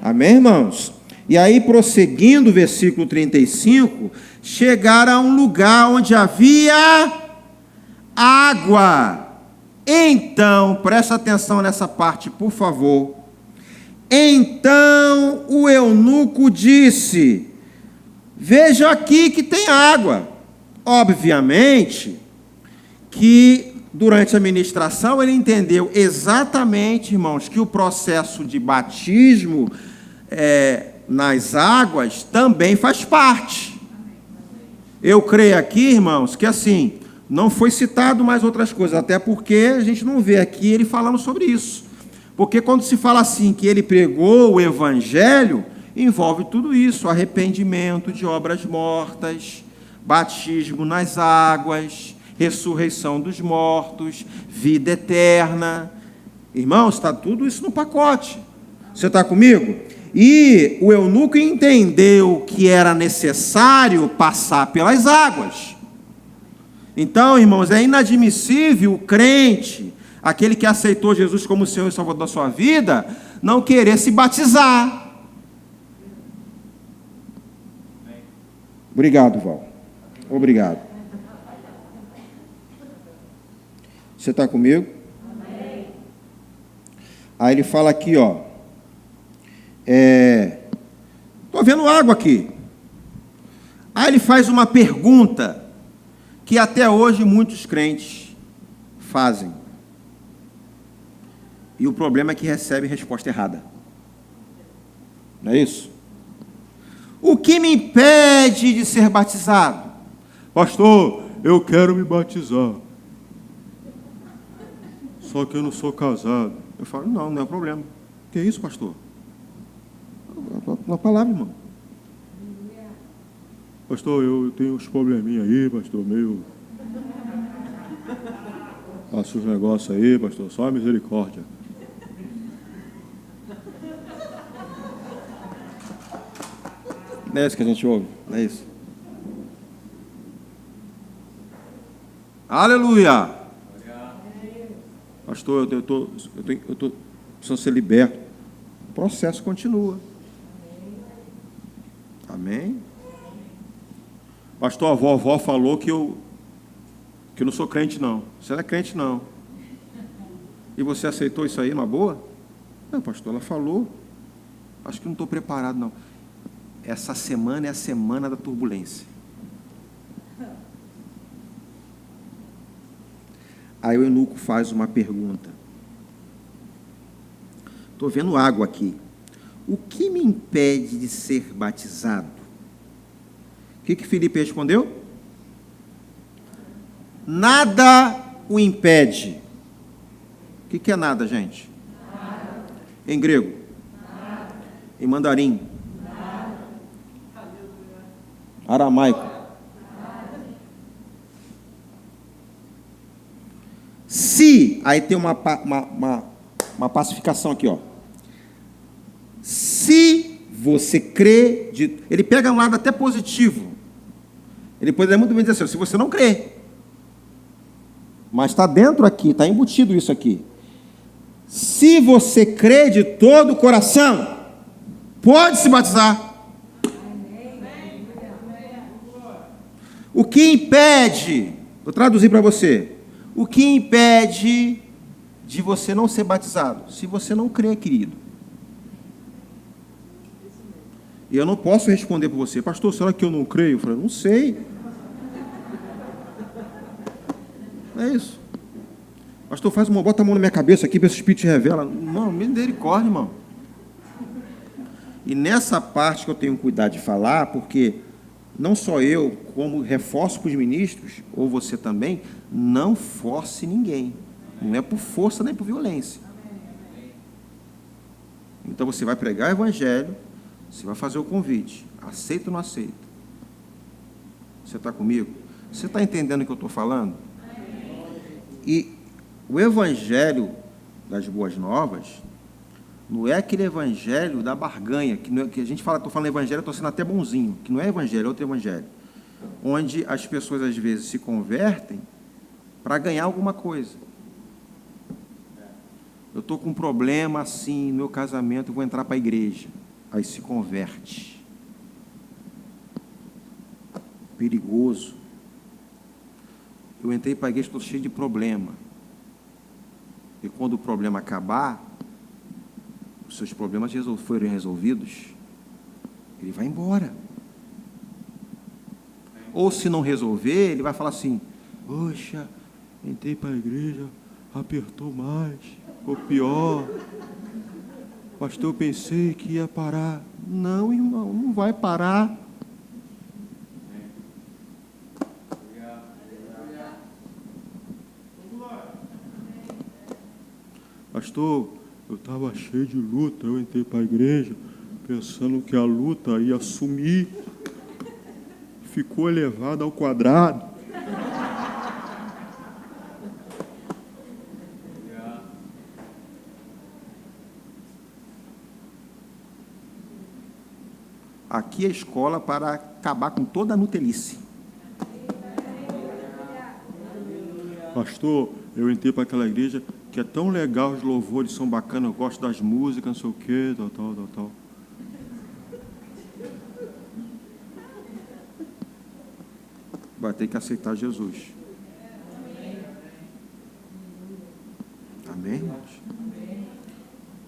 Amém, irmãos? E aí, prosseguindo o versículo 35, chegaram a um lugar onde havia água. Então, presta atenção nessa parte, por favor. Então o eunuco disse: veja aqui que tem água. Obviamente que durante a ministração ele entendeu exatamente, irmãos, que o processo de batismo nas águas também faz parte. Eu creio aqui, irmãos, que assim, não foi citado mais outras coisas, até porque a gente não vê aqui ele falando sobre isso. Porque quando se fala assim, que ele pregou o Evangelho, envolve tudo isso: arrependimento de obras mortas, batismo nas águas, ressurreição dos mortos, vida eterna. Irmãos, está tudo isso no pacote. Você está comigo? E o eunuco entendeu que era necessário passar pelas águas. Então, irmãos, é inadmissível o crente, aquele que aceitou Jesus como Senhor e Salvador da sua vida, não querer se batizar. Obrigado, Val. Obrigado. Você está comigo? Amém. Aí ele fala aqui, ó. Estou vendo água aqui. Aí ele faz uma pergunta que até hoje muitos crentes fazem. E o problema é que recebe resposta errada. Não é isso? O que me impede de ser batizado? Pastor, eu quero me batizar. Só que eu não sou casado. Eu falo, não é problema. Que é isso, pastor? Uma palavra, irmão. Pastor, eu tenho uns probleminha aí, pastor, meio... Faço os negócios aí, pastor, só a misericórdia. Não é isso que a gente ouve? Não é isso? Aleluia! Pastor, eu tô precisando ser liberto. O processo continua. Amém? Pastor, a vovó falou que eu não sou crente, não. Você não é crente, não. E você aceitou isso aí numa boa? Não, pastor, ela falou. Acho que não estou preparado, não. Essa semana é a semana da turbulência. Aí o eunuco faz uma pergunta. Estou vendo água aqui. O que me impede de ser batizado? O que Filipe respondeu? Nada o impede. O que é nada, gente? Nada. Em grego? Nada. Em mandarim? Nada. Aramaico? Nada. Se, aí tem uma pacificação aqui, ó. Se você crê, ele pega um lado até positivo. Ele poderia muito bem dizer assim, se você não crê. Mas está dentro aqui, está embutido isso aqui. Se você crê de todo o coração, pode se batizar. O que impede, vou traduzir para você, o que impede de você não ser batizado? Se você não crê, querido. E eu não posso responder para você, pastor, será que eu não creio? Eu falei, não sei. É isso. Pastor, bota a mão na minha cabeça aqui, para esse Espírito te revela. Não, misericórdia, irmão. E nessa parte que eu tenho cuidado de falar, porque não só eu, como reforço para os ministros, ou você também, não force ninguém. Não é por força nem por violência. Então você vai pregar o evangelho, você vai fazer o convite. Aceita ou não aceita? Você está comigo? Você está entendendo o que eu estou falando? E o evangelho das boas novas não é aquele evangelho da barganha, que a gente fala, estou falando evangelho, estou sendo até bonzinho, que não é evangelho, é outro evangelho, onde as pessoas às vezes se convertem para ganhar alguma coisa. Eu estou com um problema assim no meu casamento, eu vou entrar para a igreja. Aí se converte. Perigoso. Eu entrei para a igreja, estou cheio de problema. E quando o problema acabar, os seus problemas forem resolvidos, ele vai embora. Ou se não resolver, ele vai falar assim, poxa, entrei para a igreja, apertou mais, ficou pior. Pastor, eu pensei que ia parar. Não, irmão, não vai parar. Pastor, eu estava cheio de luta, eu entrei para a igreja, pensando que a luta ia sumir. Ficou elevada ao quadrado. Aqui é a escola para acabar com toda a nutelice. Pastor, eu entrei para aquela igreja que é tão legal, os louvores são bacanas, eu gosto das músicas, não sei o quê, tal. Vai ter que aceitar Jesus. Amém, irmãos?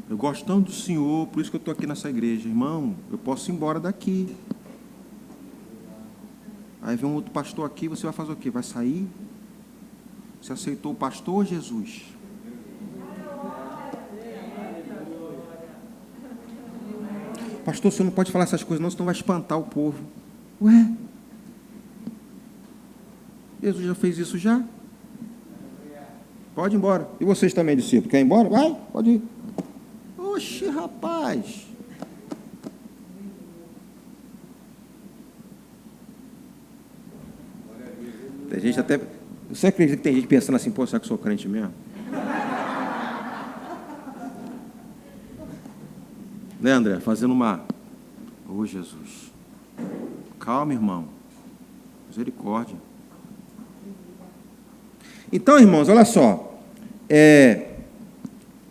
Eu gosto tanto do Senhor, por isso que eu estou aqui nessa igreja. Irmão, eu posso ir embora daqui. Aí vem um outro pastor aqui, você vai fazer o quê? Vai sair? Você aceitou o pastor ou Jesus? pastor, você não pode falar essas coisas não, senão vai espantar o povo. Ué? Jesus já fez isso já? Pode ir embora. E vocês também, discípulos, querem ir embora? Vai, pode ir. Oxe, rapaz. Tem gente até... Você acredita que tem gente pensando assim, pô, será que eu sou crente mesmo? Né, André? Fazendo uma... Ô, Jesus. Calma, irmão. Misericórdia. Então, irmãos, olha só.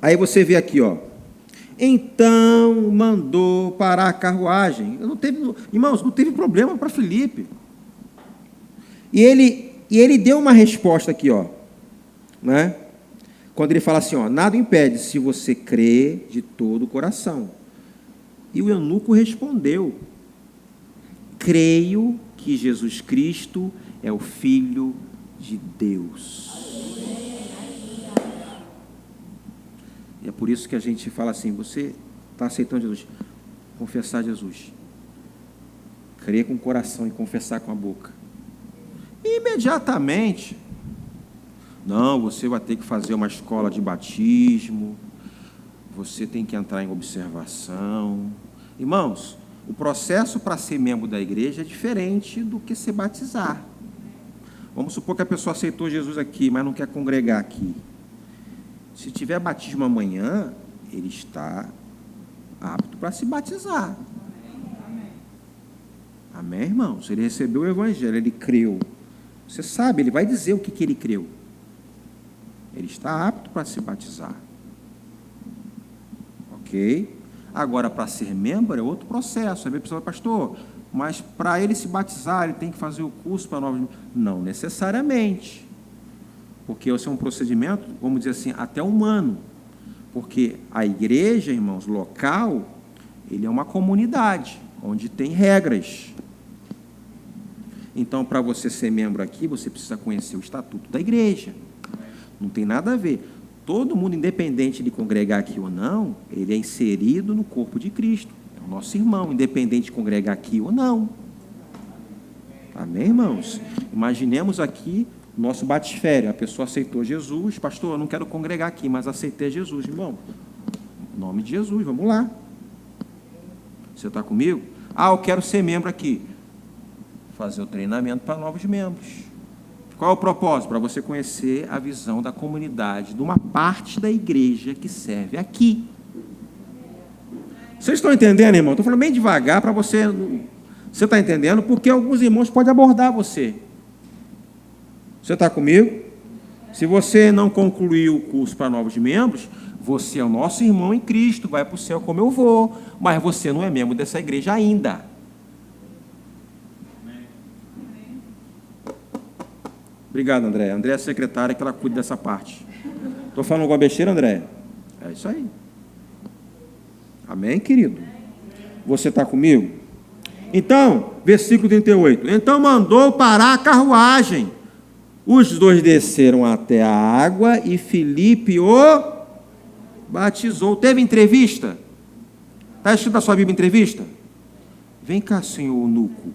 Aí você vê aqui, ó. Então mandou parar a carruagem. Irmãos, não teve problema para Filipe. E ele deu uma resposta aqui, ó, né? Quando ele fala assim, ó, nada impede se você crê de todo o coração. E o eunuco respondeu: creio que Jesus Cristo é o Filho de Deus. E é por isso que a gente fala assim, você está aceitando Jesus, confessar Jesus, crer com o coração e confessar com a boca. E imediatamente, não, você vai ter que fazer uma escola de batismo, você tem que entrar em observação. Irmãos, o processo para ser membro da igreja é diferente do que se batizar. Vamos supor que a pessoa aceitou Jesus aqui, mas não quer congregar aqui. Se tiver batismo amanhã, ele está apto para se batizar. Amém, irmãos? Ele recebeu o evangelho, ele creu. Você sabe, ele vai dizer o que ele creu. Ele está apto para se batizar. Ok? Agora, para ser membro é outro processo. Aí a pessoa fala, pastor, mas para ele se batizar, ele tem que fazer o curso para novos... Não necessariamente. Porque esse é um procedimento, vamos dizer assim, até humano. Porque a igreja, irmãos, local, ele é uma comunidade, onde tem regras. Então, para você ser membro aqui, você precisa conhecer o estatuto da igreja. Não tem nada a ver. Todo mundo, independente de congregar aqui ou não, ele é inserido no corpo de Cristo. É o nosso irmão, independente de congregar aqui ou não. Amém, irmãos? Imaginemos aqui nosso batisfério. A pessoa aceitou Jesus. Pastor, eu não quero congregar aqui, mas aceitei Jesus, irmão. Em nome de Jesus, vamos lá. Você está comigo? Ah, eu quero ser membro aqui. Fazer o treinamento para novos membros. Qual é o propósito? Para você conhecer a visão da comunidade, de uma parte da igreja que serve aqui. Vocês estão entendendo, irmão? Estou falando bem devagar para você... Você está entendendo? Porque alguns irmãos podem abordar você. Você está comigo? Se você não concluiu o curso para novos membros, você é o nosso irmão em Cristo, vai para o céu como eu vou, mas você não é membro dessa igreja ainda. Obrigado, André. André é a secretária que ela cuida dessa parte. Estou falando alguma besteira, André? É isso aí. Amém, querido? Você está comigo? Então, versículo 38. Então mandou parar a carruagem. Os dois desceram até a água e Filipe o batizou. Teve entrevista? Está escrito na sua Bíblia entrevista? Vem cá, senhor eunuco.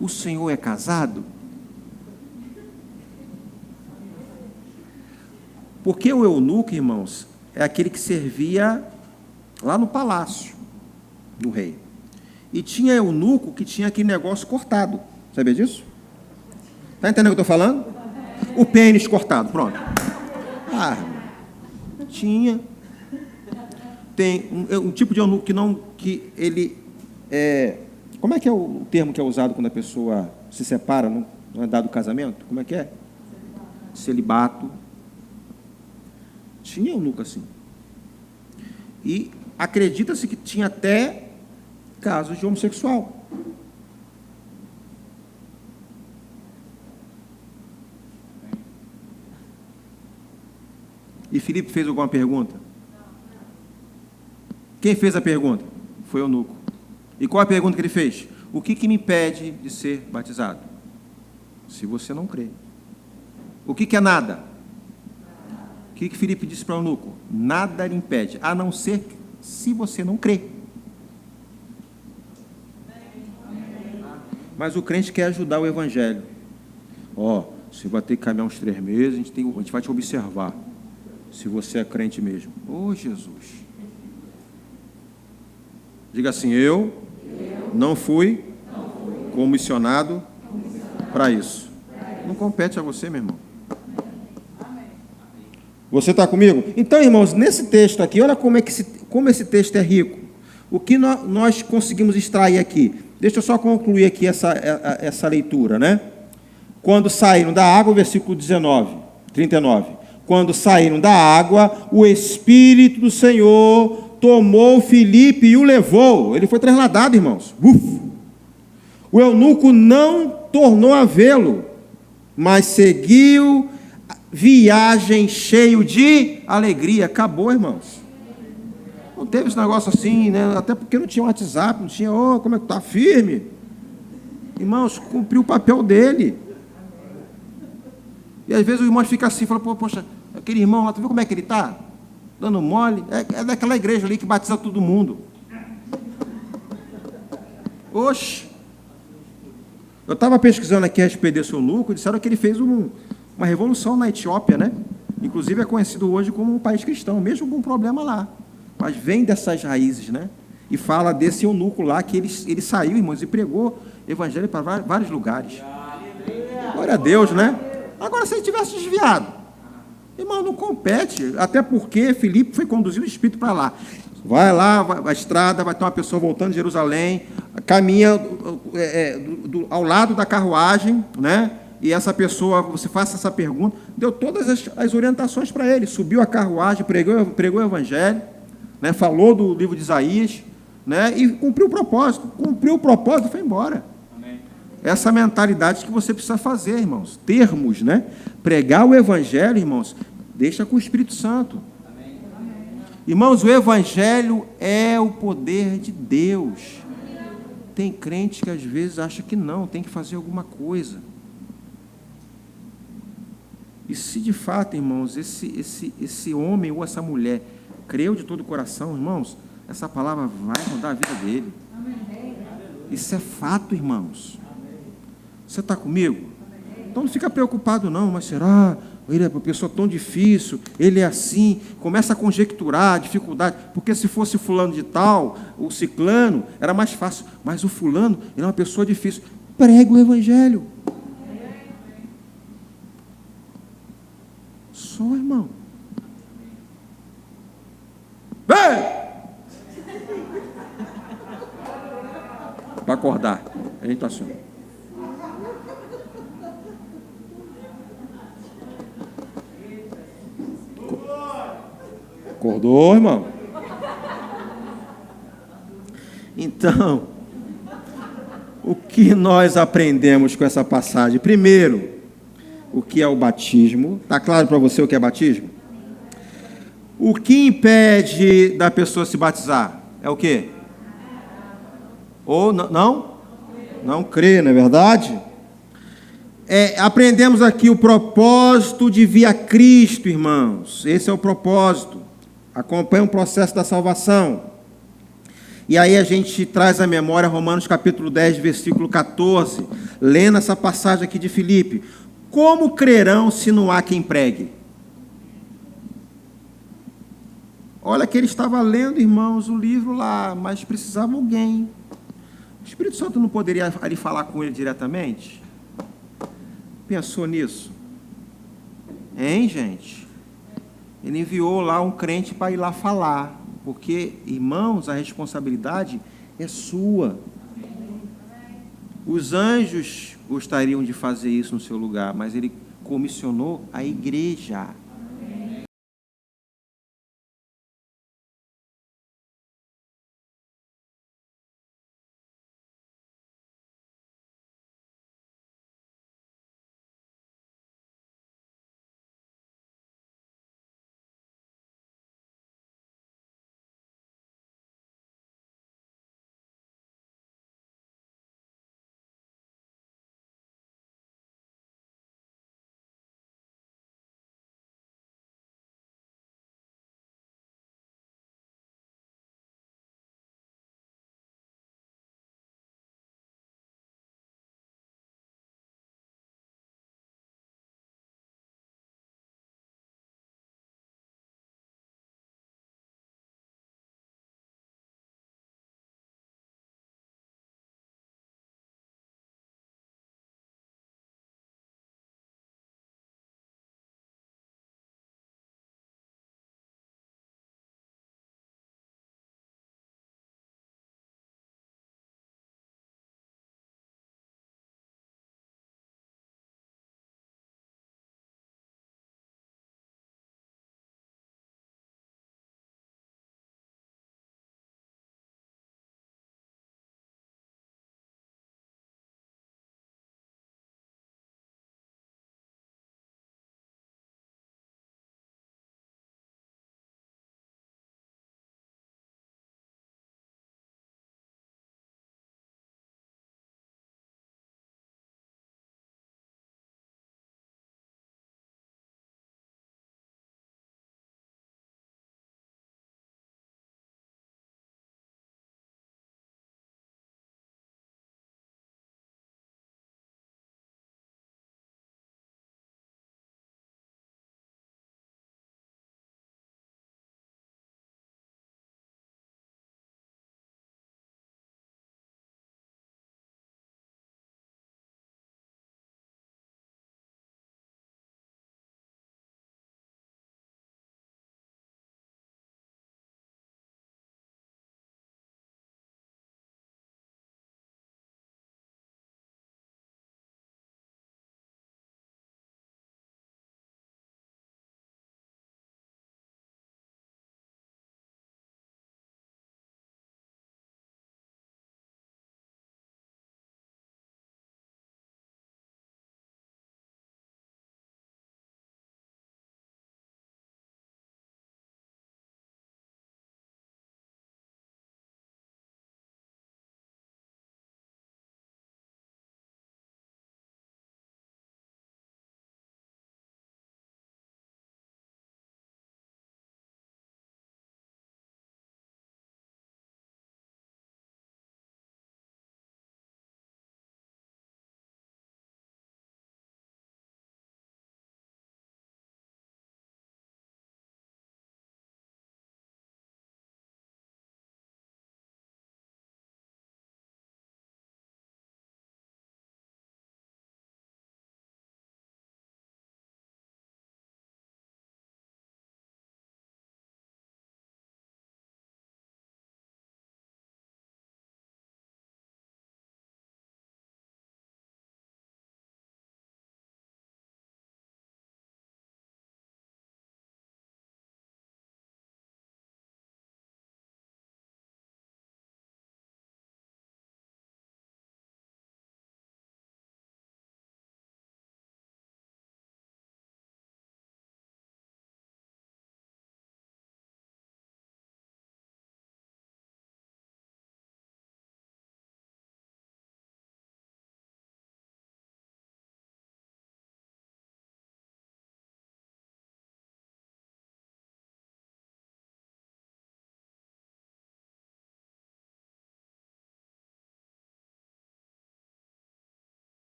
O senhor é casado? Porque o eunuco, irmãos, é aquele que servia lá no palácio do rei. E tinha eunuco que tinha aquele negócio cortado. Sabia disso? Está entendendo o que eu estou falando? O pênis cortado, pronto. Ah, tinha. Tem um tipo de eunuco que ele... como é que é o termo que é usado quando a pessoa se separa, não é dado casamento? Como é que é? Celibato. Tinha eunuco assim. E acredita-se que tinha até casos de homossexual. E Filipe fez alguma pergunta? Quem fez a pergunta? Foi o eunuco. E qual a pergunta que ele fez? O que me impede de ser batizado? Se você não crê. O que é nada? O que Filipe disse para o eunuco? Nada lhe impede, a não ser se você não crê. Mas o crente quer ajudar o evangelho. Você vai ter que caminhar uns 3 meses, a gente vai te observar, se você é crente mesmo. Jesus. Diga assim, eu não fui comissionado para isso. Não compete a você, meu irmão. Você está comigo? Então, irmãos, nesse texto aqui, olha como esse texto é rico. O que nós conseguimos extrair aqui? Deixa eu só concluir aqui essa leitura, né? Quando saíram da água, versículo 39. Quando saíram da água, o Espírito do Senhor tomou Filipe e o levou. Ele foi trasladado, irmãos. O eunuco não tornou a vê-lo, mas seguiu viagem cheio de alegria. Acabou, irmãos. Não teve esse negócio assim, né? Até porque não tinha WhatsApp, não tinha, como é que tá? Firme. Irmãos, cumpriu o papel dele. E às vezes o irmão fica assim, fala, poxa, aquele irmão lá, tu viu como é que ele está? Dando mole? É daquela igreja ali que batiza todo mundo. Oxe. Eu estava pesquisando aqui a respeito desse eunuco, disseram que ele fez uma revolução na Etiópia, né? Inclusive é conhecido hoje como um país cristão, mesmo com um problema lá. Mas vem dessas raízes, né? E fala desse eunuco lá, que ele saiu, irmãos, e pregou evangelho para vários lugares. Glória a Deus, né? Agora, se ele tivesse desviado, irmão, não compete, até porque Filipe foi conduzido o Espírito para lá. Vai lá, a estrada, vai ter uma pessoa voltando de Jerusalém, caminha ao lado da carruagem, né? E essa pessoa, você faça essa pergunta, deu todas as orientações para ele, subiu a carruagem, pregou o evangelho, né? Falou do livro de Isaías, né? E cumpriu o propósito, e foi embora. Essa mentalidade que você precisa fazer, irmãos. Termos, né? Pregar o evangelho, irmãos, deixa com o Espírito Santo. Amém. Irmãos, o evangelho é o poder de Deus. Tem crente que às vezes acha que não, tem que fazer alguma coisa. E se de fato, irmãos, esse homem ou essa mulher creu de todo o coração, irmãos, essa palavra vai mudar a vida dele. Isso é fato, irmãos. Você está comigo? Então não fica preocupado não, mas será? Ele é uma pessoa tão difícil, ele é assim, começa a conjecturar a dificuldade, porque se fosse fulano de tal, o ciclano, era mais fácil, mas o fulano, ele é uma pessoa difícil. Prega o evangelho. Só, irmão. Vem! Para acordar. A gente está assim. Acordou, irmão? Então, o que nós aprendemos com essa passagem? Primeiro, o que é o batismo? Está claro para você o que é batismo? O que impede da pessoa se batizar? É o quê? Ou não crê, não é verdade? Aprendemos aqui o propósito de vir a Cristo, irmãos. Esse é o propósito. Acompanha o processo da salvação. E aí a gente traz à memória Romanos capítulo 10, versículo 14, lendo essa passagem aqui de Filipe. Como crerão se não há quem pregue? Olha que ele estava lendo, irmãos, o livro lá, mas precisava alguém. O Espírito Santo não poderia ali falar com ele diretamente? Pensou nisso? Hein, gente? Ele enviou lá um crente para ir lá falar, porque, irmãos, a responsabilidade é sua. Os anjos gostariam de fazer isso no seu lugar, mas ele comissionou a igreja.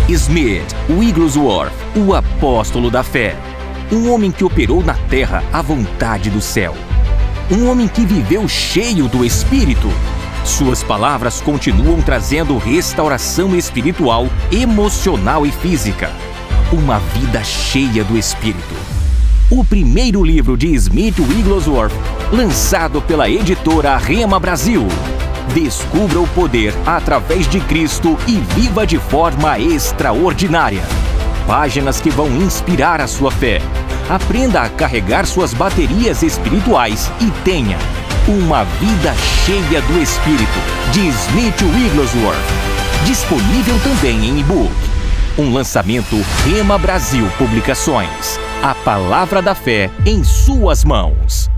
Smith Wigglesworth, o apóstolo da fé. Um homem que operou na terra à vontade do céu. Um homem que viveu cheio do Espírito. Suas palavras continuam trazendo restauração espiritual, emocional e física. Uma vida cheia do Espírito. O primeiro livro de Smith Wigglesworth, lançado pela editora Rema Brasil. Descubra o poder através de Cristo e viva de forma extraordinária. Páginas que vão inspirar a sua fé. Aprenda a carregar suas baterias espirituais e tenha uma vida cheia do Espírito, de Smith Wigglesworth. Disponível também em e-book. Um lançamento Rema Brasil Publicações. A palavra da fé em suas mãos.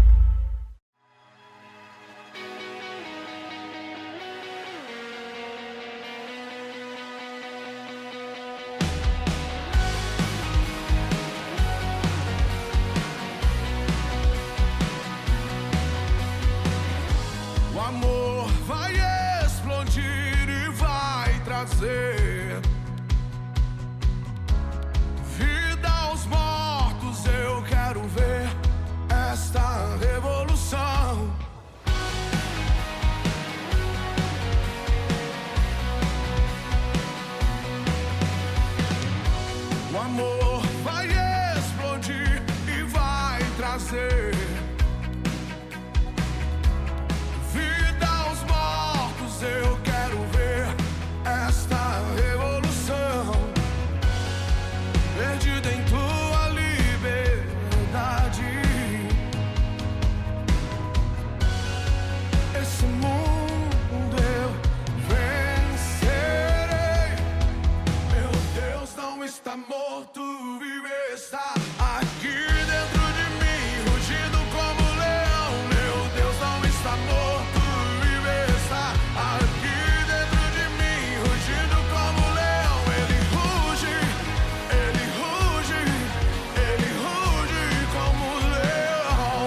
O amor vai explodir e vai trazer vida aos mortos. Eu quero ver esta revolução. O amor vai explodir e vai trazer vida aos mortos. Eu quero ver esta revolução. Perdida em tua liberdade. Esse mundo eu vencerei. Meu Deus não está morto, vive, está aqui dentro de mim, rugindo como um leão. Meu Deus não está morto, vive, está aqui dentro de mim, rugindo como um leão. Ele ruge, ele ruge, ele ruge como um leão.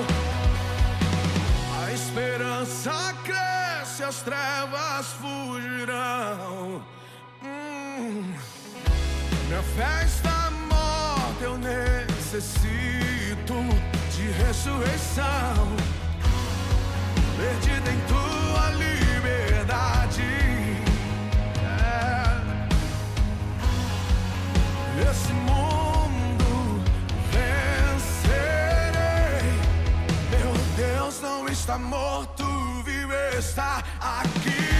A esperança cresce, as trevas fugirão. Minha fé está morta, eu necessito de ressurreição. Perdida em tua liberdade. Esse mundo vencerei. Meu Deus não está morto, vive, está aqui